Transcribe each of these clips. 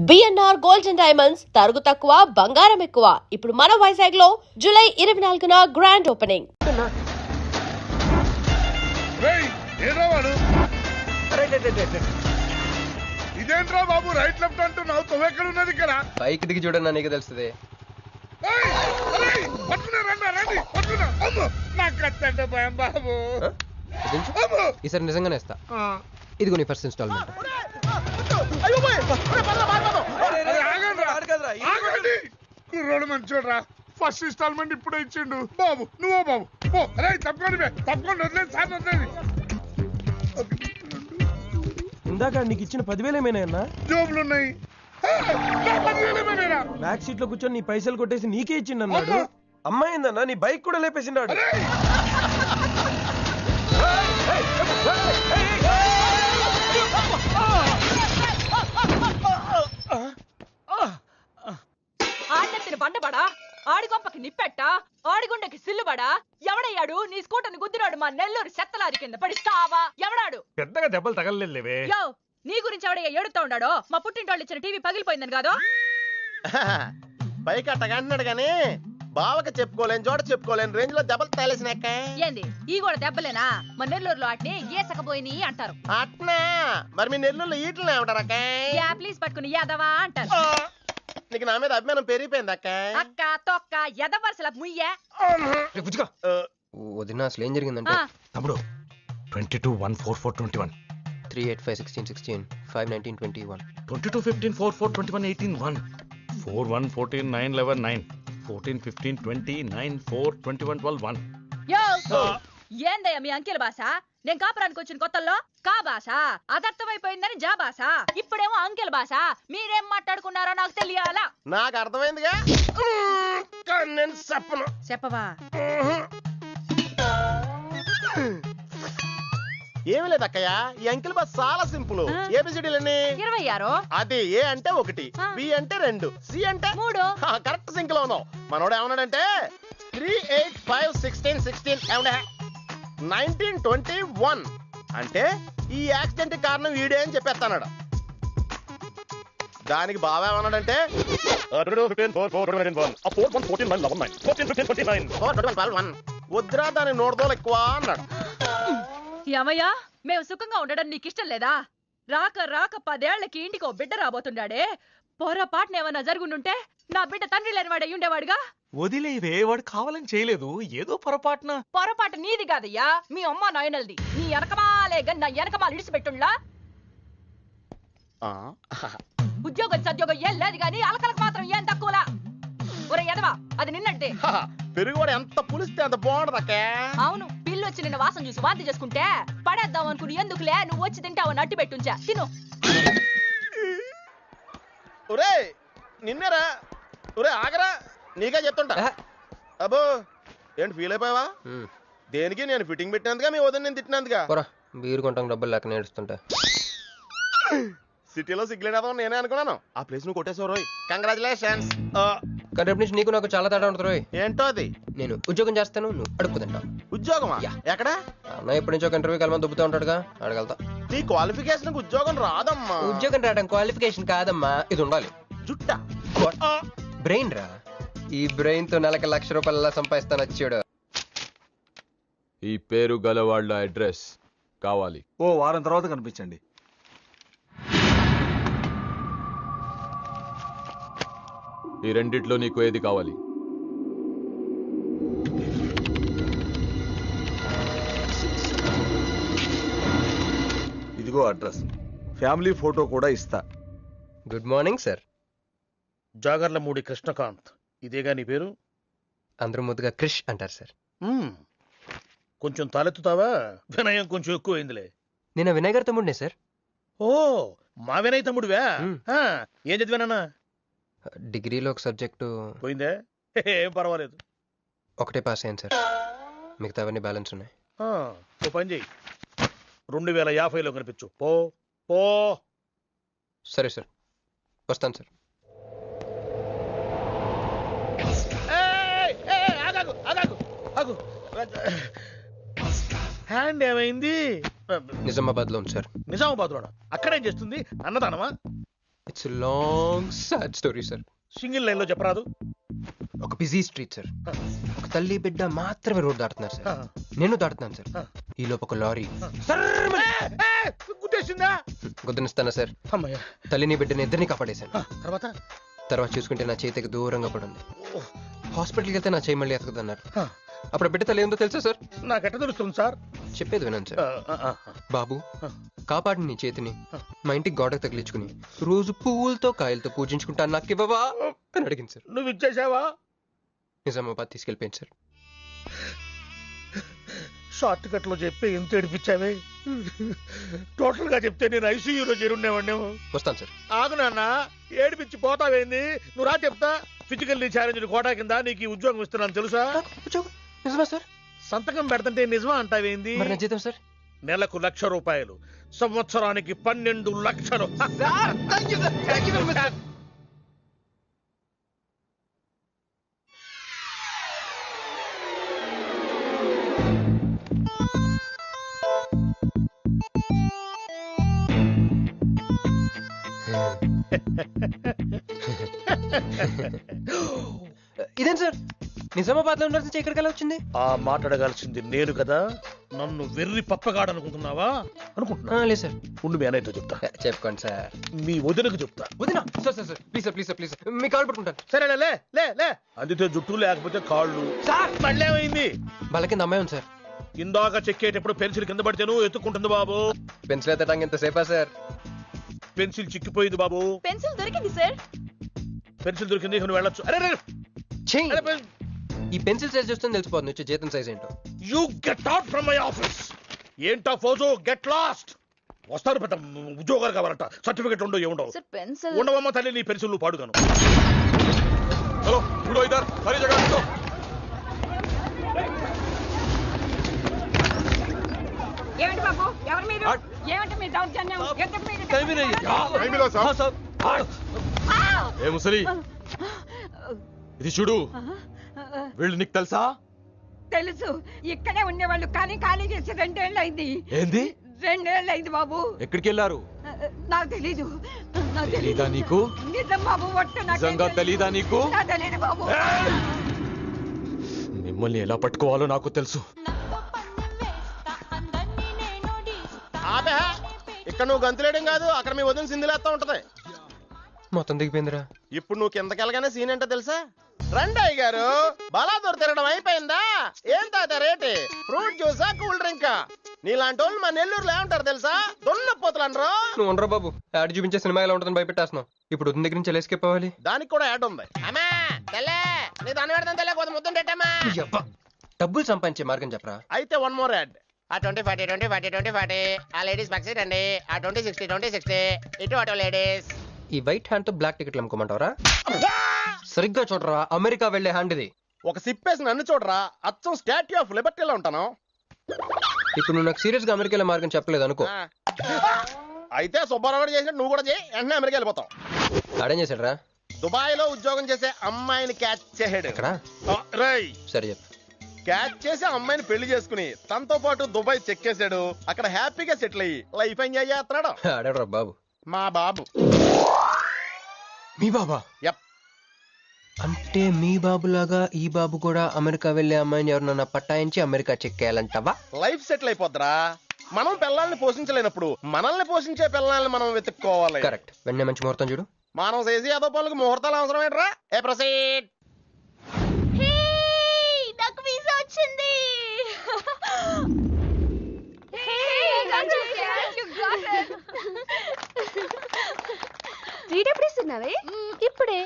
BNR gold and diamonds తరుగు తక్కువ బంగారం ఎక్కువ. ఇప్పుడు మన వైజాగ్ లో జూలై 24న గ్రాండ్ ఓపెనింగ్. ఇదేంట్రా బాబు రైట్ లెఫ్ట్ అంటున్నావు? తొవ్వెక్కడ ఉన్నది ఇక్కడ? బైక్ దిగి చూడన్నా నీకు తెలుస్తుంది. బాబు ఈసారి నిజంగానే ఇస్తా. ఇదిగో నీ ఫస్ట్ ఇన్స్టాల్మెంట్. కుర్రోడు మంచోడ్రా, ఫస్ట్ ఇన్స్టాల్మెంట్ ఇప్పుడే ఇచ్చిండు. బాబు నువ్వు బాబు పో. అరే తప్పకుండా వదిలేదు సార్, వదిలేదు. ఇందాక నీకు ఇచ్చిన 10,000 ఏమైనా జోబులు ఉన్నాయి. బ్యాక్ సీట్ లో కూర్చొని నీ పైసలు కొట్టేసి నీకే ఇచ్చిండు అన్నాడు. అమ్మాయి ఏందన్నా నీ బైక్ కూడా లేపేసిండాడు. ఆడెత్తిన బండబడా, ఆడిగొప్పకి నిప్పెట్ట, ఆడిగుండకి సిల్లుబడా. ఎవడయ్యాడు నీ స్కూటర్ని గుద్దినాడు? మా నెల్లూరు చెత్తలారి కింద పడి సావా. ఎవడాడు? పెద్దగా దెబ్బలు తగలలేవే. యో, నీ గురించి ఎవడయ్యా ఏడుతా ఉన్నాడో? మా పుట్టింటోళ్ళు ఇచ్చిన టీవీ పగిలిపోయిందని కాదు. పైకి అట్టగంటున్నాడు గానీ బావకి చెప్పుకోలేని చోట చెప్పుకోలేని రేంజ్ లో దెబ్బలు తగిలేసినాక. ఏంది ఈ కూడా దెబ్బలేనా? మా నెల్లూరులో వాటిని ఏసకపోయిని అంటారు. అట్నా? మరి మీ నెల్లూరులో ఈటలు ఏమంటారక్క? ప్లీజ్ పట్టుకుని యాదవా అంటారు. నీకు నా మీద అభిమానం పెరిగిపోయింది అక్క. అక్క తొక్క ఎదవరసల ముయ్యే. వదిన అసలు ఏం జరిగిందంటే తమ్ముడు 22-1-4-4-21 385-16-16 5-19-21 22-15-4-4-21-18-1 4-1-14-9-11-9 14-15-20-9-4-21-12-1. యో, ఏందయ్యా మీ అంకెల భాష? నేను కాపురానికి వచ్చిన కొత్తల్లో కా భాష అదర్థమైపోయిందని జా భాష. ఇప్పుడేమో అంకెల భాష. మీరేం మాట్లాడుకున్నారో నాకు తెలియాలా? నాకు అర్థమైందిగా. నేను చెప్పను. చెప్పవా? ఏమి లేదు అక్కయ్య, ఈ అంకిల్ బస్ చాలా సింపుల్. ఏబిసిడీలన్నీ 26. అది ఏ అంటే 1, బి అంటే 2, సి అంటే 3. కరెక్ట్ సింక్ లో ఉన్నావు. మనోడు ఏమన్నాడంటే 3-8-5-16-16 ఏమన్నా 19-21 అంటే ఈ యాక్సిడెంట్ కారణం వీడే అని చెప్పేస్తాడు. దానికి బాగా ఏమన్నాడంటే వద్దురా దాని నోడదోలు ఎక్కువ అన్నాడు. యమయ్యా, మేము సుఖంగా ఉండడం నీకు ఇష్టం లేదా? రాక రాక 10 ఏళ్లకి ఇంటికి ఓ బిడ్డ రాబోతుండాడే. పొరపాటున ఏమన్నా జరుగుండుంటే నా బిడ్డ తండ్రి లేనివాడు అయ్యుండేవాడుగా. వదిలేవే, వాడు కావాలని చేయలేదు, ఏదో పొరపాటున. పొరపాటు నీది కాదయ్యా, మీ అమ్మ నాయనల్ది. నీ వెనకమాలే గన్న వెనకమాలు ఇడిచిపెట్టుండ్లా. ఉద్యోగం సద్యోగం ఏం లేదు గాని అలకలకు మాత్రం ఏం తక్కువలా. ఒరే ఎదవా, అది నిన్నట్టే. పెరుగు కూడా ఎంత పులిస్తే అంత బాగుంటదక్క. అవును, పిల్లు వచ్చి నిన్న వాసన చూసి వాంతి చేసుకుంటే పడేద్దాం అనుకుని ఎందుకులే నువ్వు వచ్చి తింటావని అట్టి పెట్టుంచా. తిను. ఒరే నిన్నేరా. ఒరే ఆగరా, నీకే చెప్తుంటా. అబ్బో ఏంటి ఫీల్ అయిపోయావా? దేనికి? నేను ఫిట్టింగ్ పెట్టినందుగా, మీ వదిన నేను తిట్టినందుగా. బీరు కొంటాం డబ్బులు లెక్క నేడుస్తుంటా. సిటీలో సిగ్గులేదా నేనే అనుకున్నాను. ఆ ప్లేస్ నువ్వు కొట్టేసావు రోయ్, కంగ్రాచులేషన్స్. కానీ రేపు నుంచి నీకు నాకు చాలా తేడా ఉంటుంది రోయ్. ఏంటో అది? నేను ఉద్యోగం చేస్తాను, నువ్వు అడుక్కు తింటావు. ఉద్యోగమా? ఎక్కడ? అన్న ఎప్పటి నుంచో ఒక ఇంటర్వ్యూకి వెళ్ళమని దుబ్బుతూ ఉంటాడుగా, అడగలుగుతా. నీ క్వాలిఫికేషన్ ఉద్యోగం రాదమ్మా. ఉద్యోగం రావడం క్వాలిఫికేషన్ కాదమ్మా, ఇది ఉండాలి. జుట్ట బ్రెయిన్ రా. ఈ బ్రెయిన్ తో నెలకి ₹1,00,000 సంపాదిస్తాను వచ్చాడు. ఈ పేరు గల వాళ్ళ అడ్రస్ కావాలి. ఓ వారం తర్వాత కనిపించండి. ఈ రెండిట్లో నీకు ఏది కావాలి? ఇదిగో అడ్రస్, ఫ్యామిలీ ఫోటో కూడా ఇస్తా. Good morning sir. Jagarlamudi Krishnakanth, ఇదేగా నీ పేరు? అందరూ ముద్దుగా క్రిష్ అంటారు సార్. కొంచెం తలెత్తుతావా? వినయం కొంచెం ఎక్కువైందిలే. నేను వినయ్ గారి తమ్ముడినే సార్. ఓ, మా వినయ్ తమ్ముడివా? ఏం చదివానన్నా? డిగ్రీలో ఒక సబ్జెక్టు పోయిందే, ఏం పర్వాలేదు. ఒకటే పాస్ అయ్యాను సార్, మిగతావన్నీ బ్యాలెన్స్ ఉన్నాయి. ఓ పని చెయ్యి, 2050లో కనిపించు. పో పో. సరే సార్, వస్తాను సార్. హ్యాండ్ ఏమైంది? నిజామాబాద్ లో ఉంది సార్. నిజామాబాద్ లోనా? అక్కడేం చేస్తుంది? అన్నదానమా? It's long sad story sir. Single line లో చెప్పరాదు. ఒక బిజీ స్ట్రీట్ సార్. ఒక తల్లి బిడ్డ మాత్రమే రోడ్ దాటుతున్నారు సార్. నేను దాటుతున్నాను సార్. ఈ లోపు ఒక లారీ గుద్దేసిందా? గుద్దనిస్తానా సార్. అమ్మయ్య. తల్లిని బిడ్డని ఇద్దరిని కాపాడేశాను. తర్వాత చూసుకుంటే నా చేతికి దూరంగా పడుంది. హాస్పిటల్కి వెళ్తే నా చేయి మళ్ళీ ఎతకదన్నారు. అప్పుడు బిడ్డ తల్లి ఏందో తెలుసా సార్? నాకెట్ట తెలుస్తుంది సార్? చెప్పేది వినండి సార్. బాబు కాపాడి నీ చేతిని మా ఇంటికి గోడకు తగిలించుకుని రోజు పువ్వులతో కాయలతో పూజించుకుంటాను, నాకు ఇవ్వవా అని అడిగింది సార్. నువ్వు ఇచ్చేసావా? నిజామాబాద్ తీసుకెళ్ళిపోయింది సార్. షార్ట్ కట్ లో చెప్పి ఎంత ఏడిపించావే. టోటల్ గా చెప్తే నేను ఐసీయూలో చేరుండేవాడినేమో. వస్తాను సార్. ఆగు నాన్న, ఏడిపించి పోతావేంది? నువ్వు రా చెప్తా. ఫిజికల్లీ ఛాలెంజ్ కోటా కింద నీకు ఈ ఉద్యోగం ఇస్తున్నాను తెలుసా? నిజమా సార్? సంతకం పెడతంటే నిజమా అంటావేంది? మరి నా జీతం సార్? నెలకు ₹1,00,000, సంవత్సరానికి 12 లక్షలు. ఇదేం సార్? నిజామాబాద్ లో ఉండాల్సి ఇక్కడికి ఎలా వచ్చింది? ఆ మాట్లాడగాల్సింది నేను కదా. నన్ను వెర్రి పప్పగాడనుకుంటున్నావా? అనుకుంటున్నా. లేదు సార్. ఉండు మీ అన్నయ్యతో చెప్తా. చెప్పుకోండి సార్. మీ వదినకు చెప్తా. వదినా? Sir sir sir please sir, please sir, please sir, me call పట్టుకుంటాను. సరే లే లే లే. అందితే జుట్టు లేకపోతే కాళ్ళు. సార్ మళ్ళీ ఏమైంది? వాళ్ళ కింద అమ్మాయి ఉంది సార్. ఇందాక చెక్కేటప్పుడు పెన్సిల్ కింద పడితేను ఎత్తుకుంటుంది బాబు. పెన్సిల్ ఎత్తడానికి ఎంత సేపా సార్? పెన్సిల్ చిక్కిపోయింది బాబు. పెన్సిల్ దొరికింది సార్. పెన్సిల్ దొరికింది, నువ్వు వెళ్ళొచ్చు. అరే ఈ పెన్సిల్ సైజ్ చూస్తే తెలిసిపోతుంది వచ్చే జీతం సైజ్ ఏంటో. You get out from my office. ఏంటా ఫోజు? Get lost. వస్తారు పెద్ద ఉద్యోగాలు కావాలంట. సర్టిఫికెట్ ఉండవు, ఏముండవు. సార్ పెన్సిల్ ఉండవమ్మ తల్లి, నీ పెన్సిల్ నువ్వు పాడుగాను. హలో చూడో ఇద్దరు సరి జగ. ఏమిటి బాబు? ఎవరు మీరు? ఏమిటి మీ దౌర్జన్యం? ఎందుకు మీరు ఏ ముసలి ఇది చూడు. వీళ్ళు నీకు తెలుసా? తెలుసు. ఇక్కడే ఉండేవాళ్ళు కానీ ఖాళీ చేసి 2 ఏళ్ళు అయింది. ఏంది? 2 ఏళ్ళు అయింది బాబు. ఎక్కడికి వెళ్ళారు? నాకు తెలీదు. తెలీదా నీకు? నిజం బాబు, ఒట్టు. నిజంగా తెలీదా నీకు? తెలీదు బాబు. మిమ్మల్ని ఎలా పట్టుకోవాలో నాకు తెలుసు. ఆపే, ఇక్కడ నువ్వు గంతులేయడం కాదు, అక్కడ మీ వదిన సింధులేస్తా ఉంటది. మొత్తం దిగిపోయిందిరా. ఇప్పుడు నువ్వు కిందకెళ్ళగానే సీన్ ఏంటో తెలుసా? రండి అయ్య గారు, బలాదూర్ తిరగడం అయిపోయిందా? ఏం తాత రేటి? Fruit జ్యూసా, cool డ్రింకా? నీలాంటి వాళ్ళు మా నెల్లూరులో ఏమంటారు తెలుసా? దొన్నపోతులు అనరు. నువ్వు ఉండరా బాబు, యాడ్ చూపించే సినిమా ఎలా ఉంటుందని భయపెట్టేస్తున్నావు. ఇప్పుడు వదిన దగ్గర నుంచి ఎలా escape అవ్వాలి? దానికి కూడా యాడ్ ఉంది. అమ్మా తెల్లే, నీ దాన్ని పెడతాను తెల్లే, కొంత ముద్దుంటమ్మా. డబ్బులు సంపాదించే మార్గం చెప్పరా. అయితే 1 more యాడ్. ఆ 20-40 20-40 20-40 ఆ లేడీస్ పక్క సీట్ అండి. ఆ 20-60 20-60 ఇటు అటు లేడీస్. ఈ వైట్ హ్యాండ్ తో బ్లాక్ టికెట్లు అమ్ముకోమంటావరా? సరిగ్గా చూడరా, అమెరికా వెళ్లే హ్యాండ్ ఇది. ఒక సిప్పేసి నన్ను చూడరా, అచ్చం స్టాట్యూ ఆఫ్ లిబర్టీలో ఉంటాను. ఇప్పుడు నువ్వు నాకు సీరియస్ గా అమెరికా వెళ్ళే మార్గం చెప్పలేదు అనుకో. అయితే సుబ్బారావు చేసినట్టు నువ్వు కూడా చేయి, వెంటనే అమెరికా వెళ్ళిపోతావు. ఆడేం చేశాడు రా? దుబాయ్ లో ఉద్యోగం చేసే అమ్మాయిని క్యాచ్ చేసాడు. ఎక్కడ? రై సరే చెప్పు. క్యాచ్ చేసి అమ్మాయిని పెళ్లి చేసుకుని తనతో పాటు దుబాయ్ చెక్కేశాడు. అక్కడ హ్యాపీగా సెటిల్ అయ్యి లైఫ్ ఎంజాయ్ చేస్తున్నాడు. ఆడాడు రా బాబు. మా బాబు. మీ బాబా? యప్. అంటే మీ బాబులాగా ఈ బాబు కూడా అమెరికా వెళ్లే అమ్మాయిని ఎవరినన్నా పట్టాయించి అమెరికా చెక్కేయాలంటావా? లైఫ్ సెటిల్ అయిపోద్దిరా. మనం పిల్లల్ని పోషించలేనప్పుడు మనల్ని పోషించే పిల్లల్ని మనం వెతుక్కోవాలి. కరెక్ట్. వెంటనే మంచి ముహూర్తం చూడు. మనం చేసి ఏదో పనులకు ముహూర్తాలు అవసరం ఏంట్రా? ఏ ప్రొసీడ్. నాకు వీసా వచ్చింది. వీడెప్పుడిస్తున్నావే? ఇప్పుడే.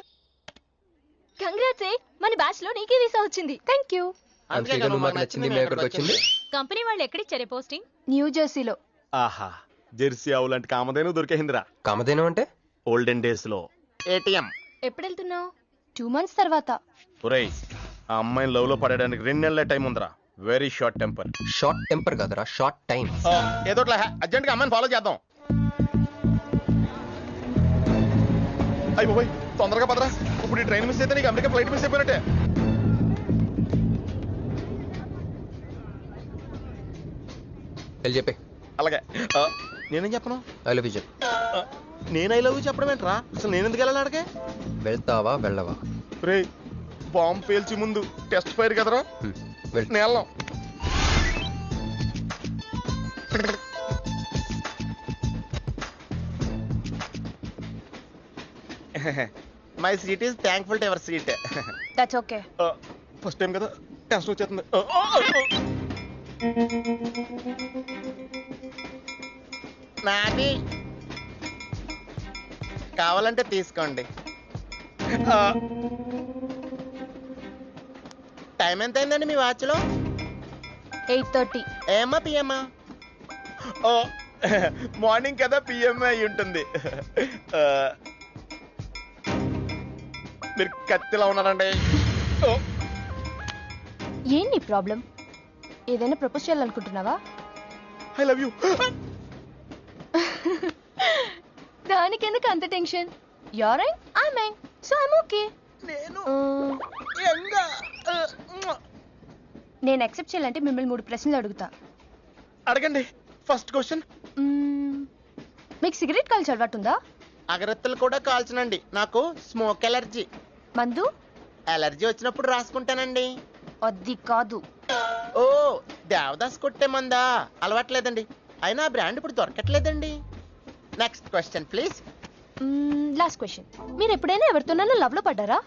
కంగ్రాట్స్. మన బ్యాచ్ లో నీకే వీసా వచ్చింది. Thank you. అందుకే నువ్వు మాకు నచ్చింది, మేము ఎక్కడికి వచ్చింది. కంపెనీ వాళ్ళు ఎక్కడిచ్చారే పోస్టింగ్? న్యూ జెర్సీలో. ఆహా, జెర్సీ ఆవులాంటి కామధేను దొరికేసిందిరా. కామధేను అంటే? ఓల్డెన్ డేస్ లో ఏటీఎం. ఎప్పుడు వెళ్తున్నావు? 2 months తర్వాత. ఒరేయ్, ఆ అమ్మాయిని లవ్ లో పడడానికి 2 నెలల టైం ఉందిరా. Very short temper. Short temper కాదురా, షార్ట్ టైం. ఏదో అర్జెంట్ గా అమ్మాయిని ఫాలో చేద్దాం. అయిపోయి తొందరగా పదరా. ఇప్పుడు ఈ ట్రైన్ మిస్ అయితే నీకు అమెరికా ఫ్లైట్ మిస్ అయిపోయినట్టే. వెళ్ళి చెప్పే. అలాగే. నేనేం చెప్పను? ఐ లవ్ యూ చెప్పు. నేను ఐ లవ్ యూ చెప్పడం ఏంట్రా? అసలు నేను ఎందుకు వెళ్ళాలి అడిగే? వెళ్తావా వెళ్ళవా? రే బాంబు పేల్చి ముందు టెస్ట్ ఫైర్ కదరా, వెళ్ళు. నేను వెళ్ళాం. My seat is thankful to ever seat. That's okay. First time కదా, టెన్షన్ వచ్చేస్తుంది. నాది కావాలంటే తీసుకోండి. టైం ఎంత అయిందండి మీ వాచ్లో? 8:30. ఏమా పిఎమ్మా? ఓ మార్నింగ్ కదా, పిఎంఏ అయి ఉంటుంది. మీరు కత్తిలా ఉన్నారండి. ఏం నీ ప్రాబ్లం? ఏదైనా ప్రపోజ్ చేయాలనుకుంటున్నావా? I love you. దానికి ఎందుకు అంత tension? You're young, I'm young, so I'm okay. నేను నేను యాక్సెప్ట్ చేయాలంటే మిమ్మల్ని 3 ప్రశ్నలు అడుగుతా. అడగండి. First question. మీకు సిగరెట్ కాల్చి అలవాటు ఉందా? అగరత్తులు కూడా కాల్చనండి, నాకు స్మోక్ ఎలర్జీ. మందు? ఎలర్జీ వచ్చినప్పుడు రాసుకుంటానండి. అది కాదు. ఓ దేవదాస్ కొట్టే మందా? అలవాట్లేదండి, అయినా బ్రాండ్ ఇప్పుడు దొరకట్లేదండి. Next question please. Last question. మీరు ఎప్పుడైనా ఎవరితోనైనా లవ్ లో పడ్డారా?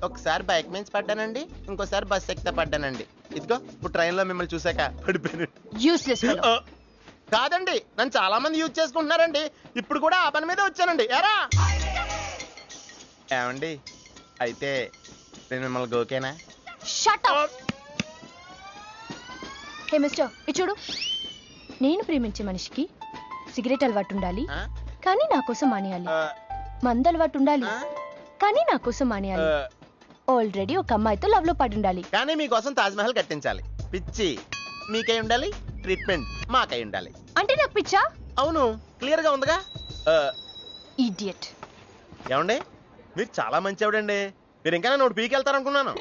ఒకసారి బైక్ మీద పడ్డానండి, ఇంకోసారి బస్ ఎక్కితే పడ్డానండి. ఇదిగో ఇప్పుడు ట్రైన్ లో మిమ్మల్ని చూసాక పడిపోయాను. యూస్లెస్. కాదండి, నన్ను చాలా మంది యూజ్ చేసుకుంటున్నారండి. ఇప్పుడు కూడా ఆ పని మీద వచ్చానండి. ఎరా ఏమండి, అయితే నేను మిమ్మల్ని ఓకేనా? Shut up. హే మిస్టర్, ఇది చూడు. నేను ప్రేమించే మనిషికి సిగరెట్ అలవాటు ఉండాలి, కానీ నా కోసం మానేయాలి. మందు అలవాటు ఉండాలి, కానీ నా కోసం మానేయాలి. ఆల్రెడీ ఒక అమ్మాయితో లవ్ లో పడి ఉండాలి, కానీ మీకోసం తాజ్ మహల్ కట్టించాలి. పిచ్చి మీకై ఉండాలి, ట్రీట్మెంట్ మాకై ఉండాలి. అంటే నాకు పిచ్చా? అవును, క్లియర్ గా ఉందిగా. ఇడియట్. ఏమండి, మీరు చాలా మంచి ఆవిడండి. మీరు ఇంకా నన్ను పీకి వెళ్తారనుకున్నాను.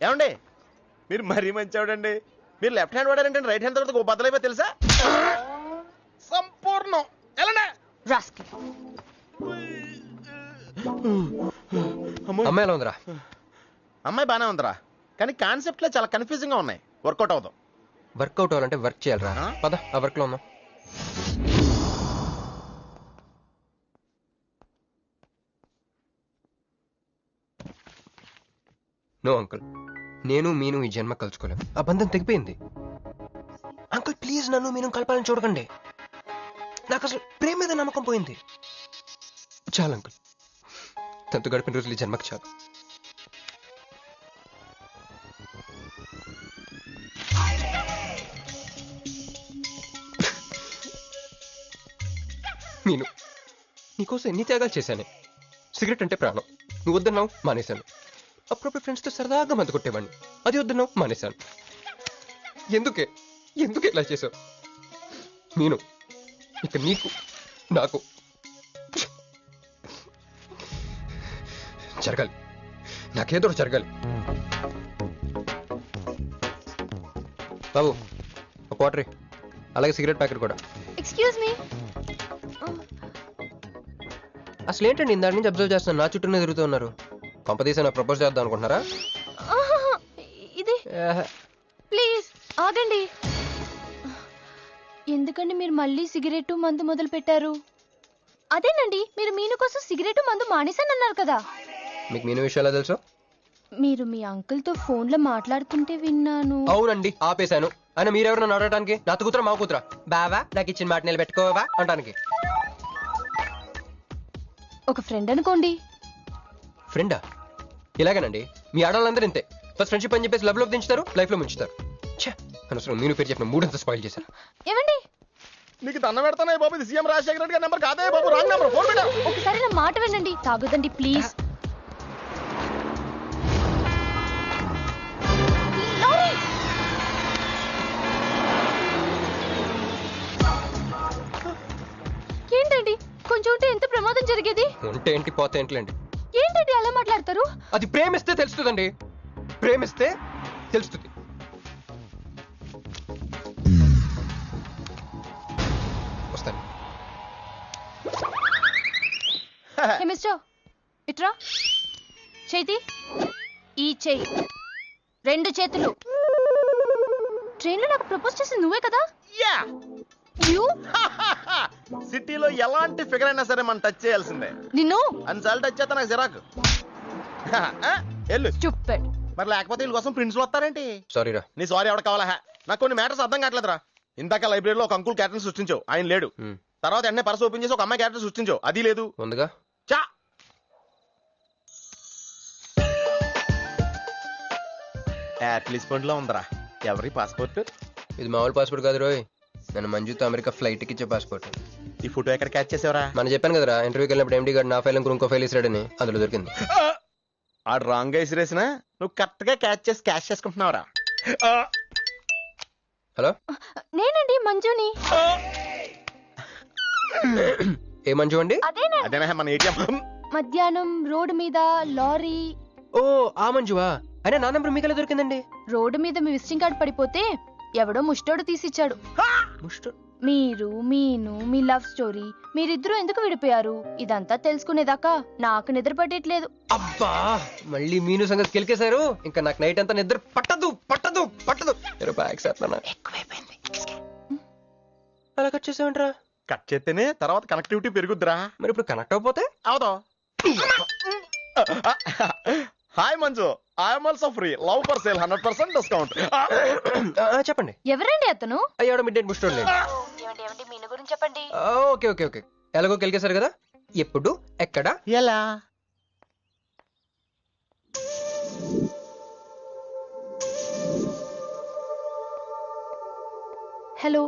ఏమండి, మీరు మరీ మంచి ఆవిడండి. మీరు లెఫ్ట్ హ్యాండ్ వాడారంటే రైట్ హ్యాండ్ తర్వాత బద్దలైపోయి తెలుసా? సంపూర్ణం. ఎలానే రాస్కెల్. అమ్మాయి ఎలా ఉందిరా? అమ్మాయి బానే ఉందిరా, కానీ కాన్సెప్ట్ లో చాలా కన్ఫ్యూజింగ్ గా ఉన్నాయి. వర్కౌట్ అవుతాం. వర్కౌట్ అవ్వాలంటే వర్క్ చేయాలరా. పద ఆ వర్క్ లో ఉందాం. నో అంకుల్, నేను మీను ఈ జన్మ కలుసుకోలేం. ఆ బంధం తెగిపోయింది. అంకుల్ ప్లీజ్ నన్ను మీను కలపాలని చూడకండి. నాకు అసలు ప్రేమ మీద నమ్మకం పోయింది. చాలు అంకుల్, తనతో గడిపిన రోజులు ఈ జన్మకు చాలు. మీను, నీకోసం ఎన్ని త్యాగాలు చేశానే. సిగరెట్ అంటే ప్రాణం, నువ్వు వద్దన్నావు మానేశాను. అప్పుడప్పుడు ఫ్రెండ్స్తో సరదాగా మందు కొట్టేవాడిని, అది వద్దన్నావు మానేశాను. ఎందుకే ఇలా చేసావు మీను? ఇక నీకు నాకు జరగాలి, నాకేదో జరగాలి. బాబు ఒక వాటర్, అలాగే సిగరెట్ ప్యాకెట్ కూడా. Excuse me. అసలు ఏంటండి ఇందాక నుంచి అబ్జర్వ్ చేస్తున్నాను, నా చుట్టూనే తిరుగుతూ ఉన్నారు. కొంపదీసి నా ప్రపోజ్ చేద్దాం అనుకుంటున్నారా? ఇది ప్లీజ్ ఆగండి. ఎందుకండి మీరు మళ్ళీ సిగరెట్ మందు మొదలు పెట్టారు? అదేనండి, మీరు మీను కోసం సిగరెట్ మందు మానేశానన్నారు కదా. మీకు మీను విషయాలు తెలుసు? మీరు మీ అంకుల్ తో ఫోన్ లో మాట్లాడుతుంటే విన్నాను. అవునండి, ఆపేశాను. అయినా మీరెవరు నన్ను అడగడానికి? నా కూతురా మా కూతురా? బావా నాకు ఇచ్చిన మాట నిలబెట్టుకోవా అంటానికి. ఒక ఫ్రెండ్ అనుకోండి. ఫ్రెండా? ఇలాగేనండి, మీ ఆడవాళ్ళందరూ ఇంతే. ఫస్ట్ ఫ్రెండ్షిప్ అని చెప్పేసి లవ్ లో దించుతారు, లైఫ్ లో ముంచుతారు. అనవసరం మీను పేరు చెప్పిన మూడంతా స్పాయిల్ చేశారు. ఏమండి, నీకు దండం పెడతానే బాబు, ఇది సీఎం రాజశేఖర రెడ్డి గారి నెంబర్ కాదే బాబు, రాంగ్ నెంబర్. ఫోన్ పెట్టా. ఒకసారి నా మాట వినండి. తాగొద్దండి ప్లీజ్. ఏంటండి, కొంచెం ఉంటే ఎంత ప్రమాదం జరిగేది. ఉంటే ఏంటి పోతే ఏంటిలేండి. ఏంటండి అలా మాట్లాడతారు? అది ప్రేమిస్తే తెలుస్తుందండి, ప్రేమిస్తే తెలుస్తుంది. వస్తాను. హే మిస్టర్ ఇట్రా చేతి ఈ చెయ్యి 2 చేతులు ట్రైన్లో నాకు ప్రపోజ్ చేసింది నువ్వే కదా యా యూ సిటీలో ఎలాంటి ఫిగర్ అయినా సరే మనం టచ్ చేయాల్సిందే. నిన్ను అన్నిసార్లు టచ్ చేస్తా నాకు చిరాకు. వెళ్ళు. స్టూపిడ్. మరి లేకపోతే వీళ్ళ కోసం ప్రిన్స్లు వస్తారేంటి? సారీ రా. నీ సారీ ఎవడ కావాలా? నాకు కొన్ని మ్యాటర్స్ అర్థం కావట్లేదురా. ఇందాక లైబ్రరీలో ఒక అంకుల్ క్యారెక్టర్ సృష్టించావు, ఆయన లేడు. తర్వాత వెంటనే పర్స్ ఓపెన్ చేసి ఒక అమ్మాయి క్యారెక్టర్ సృష్టించావు, అది లేదు. ముందుగా చా అట్లీస్ట్ లో ఉందరా. ఎవరి పాస్పోర్ట్? ఇది మామూలు పాస్పోర్ట్ కాదు రోయ్, నన్ను మంజుతో అమెరికా ఫ్లైట్ కి ఇచ్చే పాస్పోర్ట్. ఈ ఫోటో ఎక్కడ క్యాచ్ చేసావరా? మనం చెప్పాను కదరా, ఇంటర్వ్యూకి వెళ్ళినప్పుడు ఎండి గారు నా ఫైల్ ఇంకో ఫైల్ ఇస్తాడని, అందులో దొరికింది. ఆడు రాంగ్ గా ఇసిరేసినా నువ్వు కరెక్ట్ గా క్యాచ్ చేసి క్యాష్ చేసుకుంటున్నావురా. హలో, నేనండి మంజుని. ఏ మంజు అండి? అదేనా మన ఏటీఎం. మధ్యాహ్నం రోడ్డు మీద లారీ. ఓ ఆ మంజువా? అయినా నా నెంబర్ మీకెలా దొరికిందండి? రోడ్డు మీద మీ విజిటింగ్ కార్డ్ పడిపోతే ఎవడో ముష్టోడు తీసిచ్చాడు. మీరు మీను మీ లవ్ స్టోరీ, మీరిద్దరూ ఎందుకు విడిపోయారు ఇదంతా తెలుసుకునేదాకా నాకు నిద్ర పట్టట్లేదు. అబ్బా, మళ్ళీ మీను సంగతి కెలికేశారు. ఇంకా నాకు నైట్ అంతా నిద్ర పట్టదు పట్టదు పట్టదు. ఎక్కువైపోయింది. అలా కట్ చేసామంటరా? కట్ చేస్తేనే తర్వాత కనెక్టివిటీ పెరుగుద్దిరా. మరి ఇప్పుడు కనెక్ట్ అయిపోతే అవుతావు. Hi Manju, I'm also free. Love for sale 100% discount. చెప్పండి. ఎవరండి అతను? అయ్యాడు మిడ్ నైట్ బుస్టోడ్ లేండి. మీను గురించి చెప్పండి. ఓకే ఓకే ఓకే, ఎలాగో కెలికేశారు కదా, ఎప్పుడు ఎక్కడ ఎలా? హలో.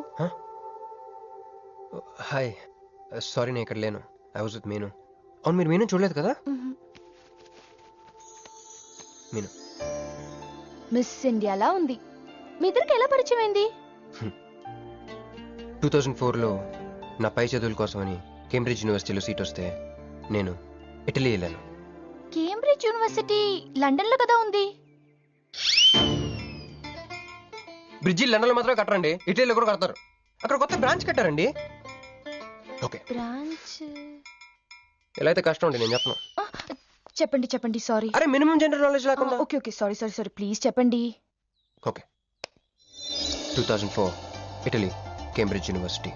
హాయ్, సారీ నేను ఇక్కడ లేను. ఐ వాజ్ విత్ మీను. అవును, మీరు మీను చూడలేదు కదా? మీను మిస్ ఇండియాలా ఉంది. మీ ఇద్దరికి ఎలా పరిచయం అయింది? 2004లో నా పై చదువుల కోసమని కేంబ్రిడ్జ్ యూనివర్సిటీలో సీట్ వస్తే నేను ఇటలీ వెళ్ళాను. కేంబ్రిడ్జ్ యూనివర్సిటీ లండన్ లో కదా ఉంది. బ్రిడ్జి లండన్లో మాత్రం కట్టరండి, ఇటలీలో కూడా కడతారు. అక్కడ కొత్త బ్రాంచ్ కట్టారండి. ఓకే, బ్రాంచ్ ఎలా అయితే కష్టం అండి, నేను చెప్పను. చెప్పండి చెప్పండి. సారీ. అరే మినిమం జనరల్ నాలెడ్జ్ లేకుండా. Okay okay, sorry sorry sorry, please చెప్పండి. Okay, 2004 Italy, Cambridge university.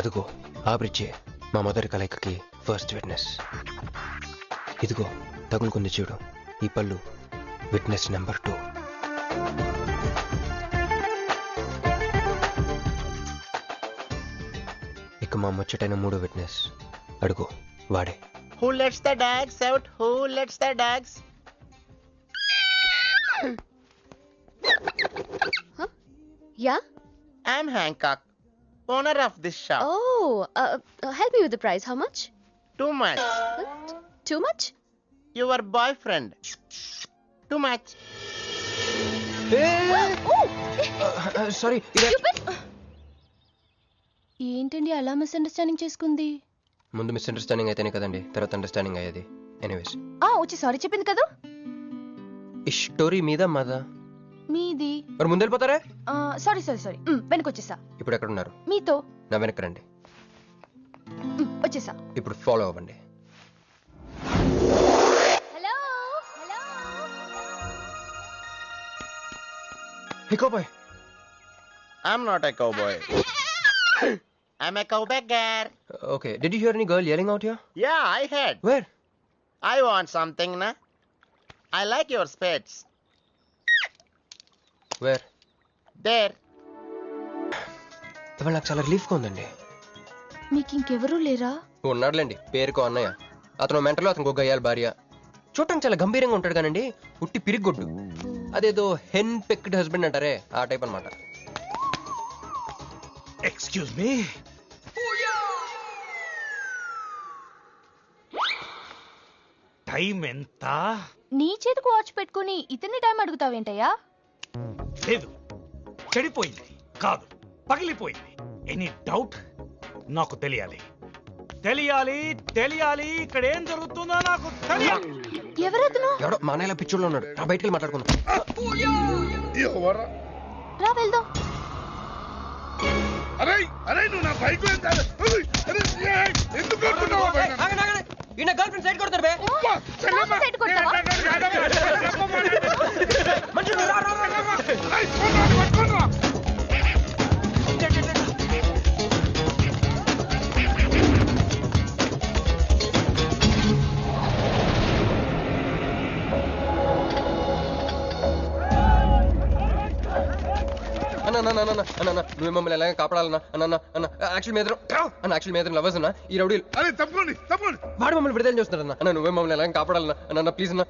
అదిగో ఆ బ్రిడ్జే మా మదర్ కలయికకి ఫస్ట్ విట్నెస్. ఇదిగో తగులుకుంది చూడు ఈ పళ్ళు, విట్నెస్ నెంబర్ 2. ఇక మా ముచ్చటైన 3 విట్నెస్ అడుగు, వాడే. Who lets the dogs out? Who lets the dogs? Yeah. I'm Hancock, owner of this shop. Oh, help me with the price. How much? Too much. Too much? Your boyfriend. Too much. Sorry. ఏంటండి అలా misunderstanding చేసుకుంది? ముందు misunderstanding అయితేనే కదండి తర్వాత understanding అయ్యేది. Anyways, వచ్చి sorry చెప్పింది కదా. ఈ స్టోరీ మీద మాదా? మీది. మరి ముందు వెళ్ళిపోతారా? సారీ సారీ సారీ, వెనకొచ్చేసా. ఇప్పుడు ఎక్కడ ఉన్నారు? మీతో. నా వెనక్కి రండి. వచ్చేసా. ఇప్పుడు ఫాలో అవ్వండి. Hello hello. Hey cowboy. I'm not a cowboy. I'm a cowbagger. Okay, did you hear any girl yelling out here? Yeah, I heard. Where? I want something, na? I like your spades. Where? There. ఇవాళ నాకు చాలా రిలీఫ్గా ఉందండి. మీకు ఇంకెవరూ లేరా? ఉన్నాడులేండి, పేరుకో అన్నయ్య. అతను మెంటలో, అతను ఒక గయ్యాల భార్య. చూడటానికి చాలా గంభీరంగా ఉంటాడు కానండి, ఉట్టి పిరిగొడ్డు. అదేదో హెన్ పెక్డ్ హస్బెండ్ అంటారే, ఆ టైప్ అనమాట. Excuse me. టైం ఎంత? నీ చేతికి వాచ్ పెట్టుకుని ఇతన్ని టైం అడుగుతావేంటయ్యా? లేదు, చెడిపోయింది కాదు, పగిలిపోయింది. Any doubt? నాకు తెలియాలి తెలియాలి తెలియాలి. ఇక్కడ ఏం జరుగుతుందో నాకు తెలియాలి. ఎవరతను? ఎవడో మానేలా పిచ్చోళ్ళు ఉన్నాడు, బయటికి వెళ్ళి మాట్లాడుకుందాం. ఎవరా? రా వెళ్దాం. అరే అరే నువ్వు నా బైక్ ఎందుకు కొడుతున్నావు బైక్? ఈయన గర్ల్ ఫ్రెండ్ సైడ్ కొడతారు బే అబ్బా, చెల్లెమ్మ. సైడ్ కొడతావా? మంజు రా రా రా, రా. ఏయ్, పట్టుకోరా. అన్న నువ్వు మమ్మల్ని ఎలాగ కాపాడాలన్నా అన్న యాక్చువల్ మీద లవర్స్ అన్న ఈ రౌడీలు అరే తప్పుకోండి తప్పుకోండి. వాడు మమ్మల్ని విడుదల చేస్తున్నారన్న అన్న నువ్వే మమ్మల్ని ఎలాగ కాపాడాలన్నా అన్న ప్లీజ్ అన్న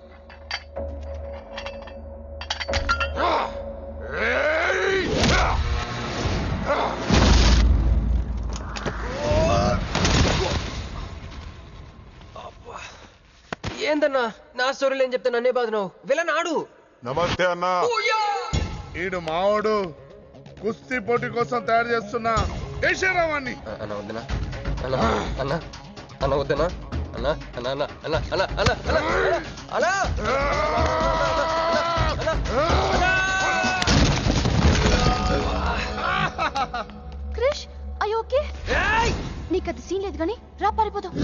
ఏందన్నా నా స్టోరీలు ఏం చెప్తా నన్నే బాధ నువ్వు వెళ్ళనాడు నమస్తే అన్న. ఈడు మావాడు కుస్తీ పోటీ కోసం తయారు చేస్తున్నా యశరావాన్ని. అన్న వద్దనా అన్న అన్న అన్న వద్దనా అన్న అన్న అన్న అన్న అన్న అన్న అన్న క్రిష్ అయ్యో ఓకే నీకు అది సీన్ లేదు కానీ రా పారిపోదాం.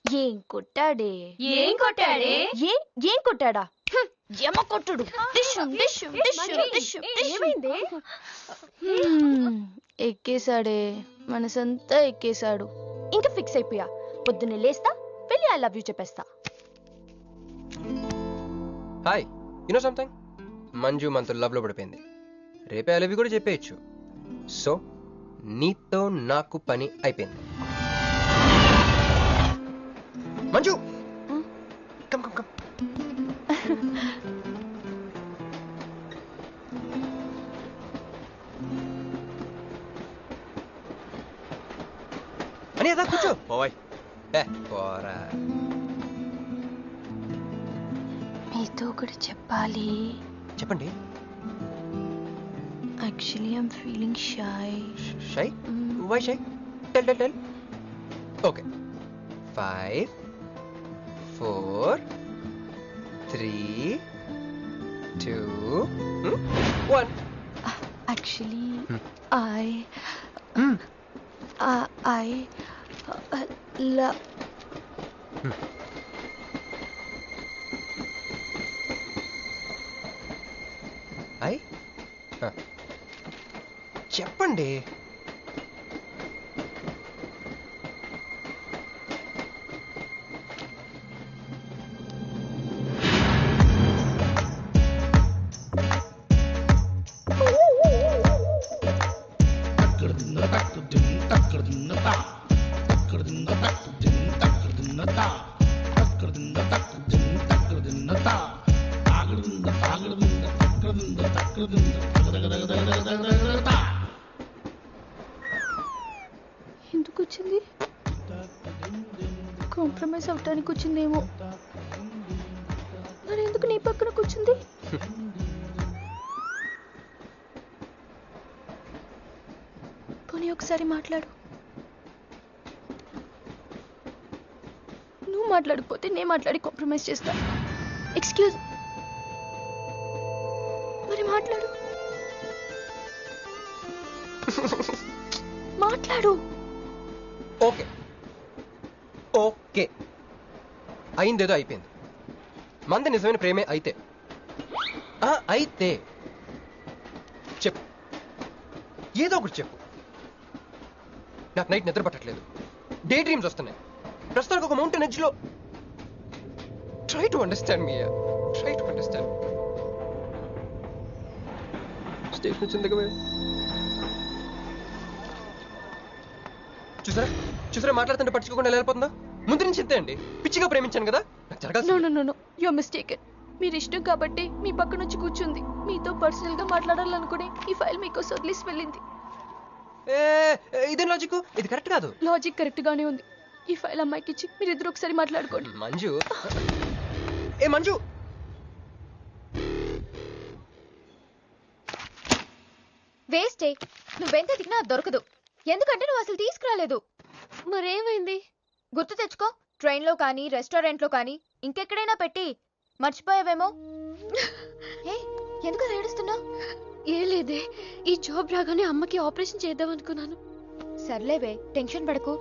ఏం కొట్టాడే ఏం కొట్టాడే? ఏం కొట్టాడా యమ కొట్టుడు డిష్షుం, డిష్షుం, డిష్షుం, డిష్షుం, డిష్షుం. ఎక్కేశాడే మనసంతా ఎక్కేశాడు. ఇంకా ఫిక్స్ అయిపోయా పొద్దున్నే లేస్తా వెళ్ళి ఐ లవ్ యూ చెప్పేస్తా. హాయ్ యూనో సంథింగ్ మంజు మనతో లవ్ లో పడిపోయింది. రేపే ఐ లవ్ యూ కూడా చెప్పేయచ్చు. సో నీతో నాకు పని అయిపోయింది. Manju come come come. అని అదా కూర్చో పోవాయ్. పోరా. మీతో కూడా చెప్పాలి. చెప్పండి. Actually I'm feeling shy. Shy why shy tell tell tell. Okay 5 4 3 2 1. Actually, I love. చెప్పండి. వచ్చింది? కాంప్రమైజ్ అవటానికి వచ్చిందేమో. మరి ఎందుకు నీ పక్కన కూర్చుంది? పోనీ ఒకసారి మాట్లాడు. నువ్వు మాట్లాడకపోతే నేను మాట్లాడి కాంప్రమైజ్ చేస్తా. ఎక్స్క్యూజ్, మరి మాట్లాడు. మాట్లాడు. ఓకే ఓకే, అయిందేదో అయిపోయింది. మంది నిజమైన ప్రేమే అయితే అయితే చెప్పు, ఏదో ఒకటి చెప్పు. నాకు నైట్ నిద్ర పట్టట్లేదు, డే డ్రీమ్స్ వస్తున్నాయి. ప్రస్తుతానికి ఒక మౌంటైన్ ఎడ్జ్లో. Try to understand me, try to understand. Station వచ్చింది కదా. చూసారా చూసారా, మాట్లాడుతుంటే పట్టించుకోకుండా వెళ్ళిపోతుందా? ముందు నుంచి ఇంతే అండి, పిచ్చిగా ప్రేమించాను కదా, నాకు జరగాల్సింది. No no no, you are mistaken. మీరు ఇష్టం కాబట్టి మీ పక్క నుంచి కూర్చుంది. మీతో పర్సనల్ గా మాట్లాడాలనుకుని ఈ ఫైల్ మీకోసం వదిలేసి వెళ్ళింది. ఇదేం లాజిక్? ఇది కరెక్ట్ కాదు. లాజిక్ కరెక్ట్ గానే ఉంది. ఈ ఫైల్ అమ్మాయికి ఇచ్చి మీరు ఇద్దరు ఒకసారి మాట్లాడుకోండి. మంజు, ఏ మంజు, వేస్టే. నువ్వెంత దిగినా దొరకదు. ఎందుకంటే నువ్వు అసలు తీసుకురాలేదు. మరేమైంది? గుర్తు తెచ్చుకో. ట్రైన్లో కానీ రెస్టారెంట్లో కానీ ఇంకెక్కడైనా పెట్టి మర్చిపోయావేమో. ఎందుకు ఏడుస్తున్నావు? ఏ లేదే, ఈ జాబ్ రాగానే అమ్మకి ఆపరేషన్ చేద్దాం అనుకున్నాను. సర్లేవే, టెన్షన్ పడకు.